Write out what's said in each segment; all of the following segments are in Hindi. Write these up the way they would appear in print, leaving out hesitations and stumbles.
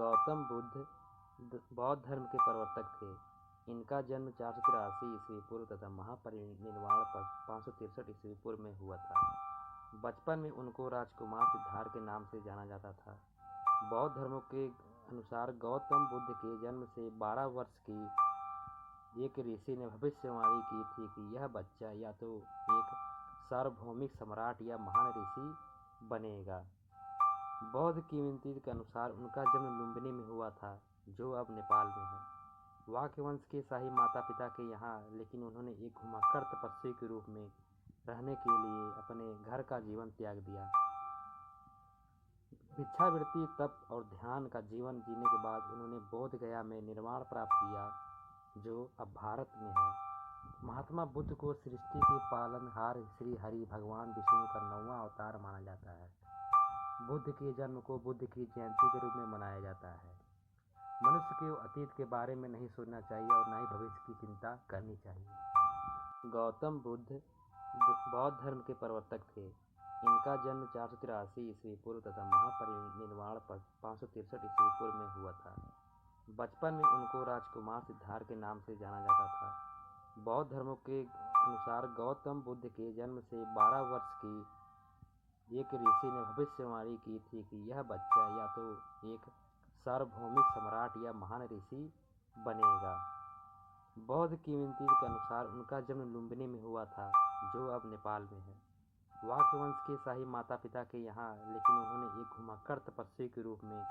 गौतम बुद्ध बौद्ध धर्म के प्रवर्तक थे। इनका जन्म 483 ईस्वी पूर्व तथा महापरिनिर्वाण 563 ईस्वी पूर्व में हुआ था। बचपन में उनको राजकुमार सिद्धार्थ के नाम से जाना जाता था। बौद्ध धर्मों के अनुसार गौतम बुद्ध के जन्म से 12 वर्ष की एक ऋषि ने भविष्यवाणी की थी कि यह बच्चा या तो एक सार्वभौमिक सम्राट या महान ऋषि बनेगा। बौद्ध किंवदंती के अनुसार उनका जन्म लुम्बिनी में हुआ था, जो अब नेपाल में है। वाक्य वंश के शाही माता पिता के यहाँ, लेकिन उन्होंने एक घुमक्कड़ तपस्वी के रूप में रहने के लिए अपने घर का जीवन त्याग दिया। भिक्षावृत्ति, तप और ध्यान का जीवन जीने के बाद उन्होंने बोध गया में निर्वाण प्राप्त किया, जो अब भारत में है। महात्मा बुद्ध को सृष्टि के पालनहार श्री हरि भगवान विष्णु का 9वां अवतार माना जाता है। बुद्ध के जन्म को बुद्ध की जयंती के रूप में मनाया जाता है। मनुष्य को अतीत के बारे में नहीं सोचना चाहिए और न ही भविष्य की चिंता करनी चाहिए। गौतम बुद्ध बौद्ध धर्म के प्रवर्तक थे। इनका जन्म 483 ईस्वी पूर्व तथा महापरिनिर्वाण 563 ईस्वी पूर्व में हुआ था। बचपन में उनको राजकुमार सिद्धार्थ के नाम से जाना जाता था। बौद्ध धर्मों के अनुसार गौतम बुद्ध के जन्म से 12 वर्ष की एक ऋषि ने भविष्यवाणी की थी कि यह बच्चा या तो एक सार्वभौमिक सम्राट या महान ऋषि बनेगा। बौद्ध किंवदंती के अनुसार उनका जन्म लुम्बिनी में हुआ था, जो अब नेपाल में है। वाक्य वंश के शाही माता पिता के यहाँ, लेकिन उन्होंने एक घुमक्कड़ तपस्वी के रूप में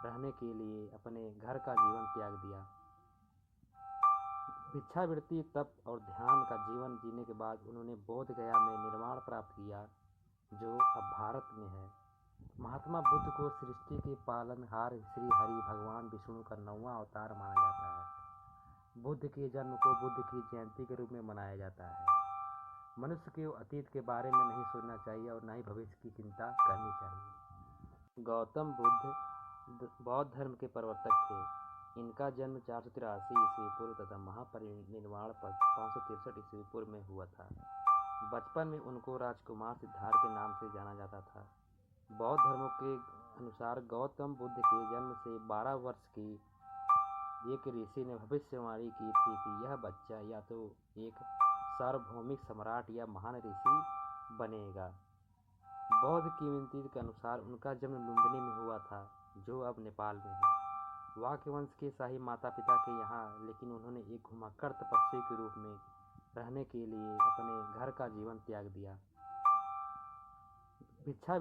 रहने के लिए अपने घर का जीवन त्याग दिया। भिक्षावृत्ति, तप और ध्यान का जीवन जीने के बाद उन्होंने बोध गया में निर्वाण प्राप्त किया, जो अब भारत में है। महात्मा बुद्ध को सृष्टि के पालनहार श्री हरि भगवान विष्णु का 9वां अवतार माना जाता है। बुद्ध के जन्म को बुद्ध की जयंती के रूप में मनाया जाता है। मनुष्य को अतीत के बारे में नहीं सोचना चाहिए और न ही भविष्य की चिंता करनी चाहिए। गौतम बुद्ध बौद्ध धर्म के प्रवर्तक थे। इनका जन्म 483 ईस्वी पूर्व तथा महापरिनिर्वाण 563 ईस्वी पूर्व में हुआ था। बचपन में उनको राजकुमार सिद्धार्थ के नाम से जाना जाता था। बौद्ध धर्मों के अनुसार गौतम बुद्ध के जन्म से 12 वर्ष की एक ऋषि ने भविष्यवाणी की थी कि यह बच्चा या तो एक सार्वभौमिक सम्राट या महान ऋषि बनेगा। बौद्ध किंवदंती के अनुसार उनका जन्म लुम्बिनी में हुआ था, जो अब नेपाल में है। वाक्य वंश के शाही माता पिता के यहाँ, लेकिन उन्होंने एक घुमक्कड़ तपस्वी के रूप में रहने के लिए अपने घर का जीवन त्याग दिया। भिक्षा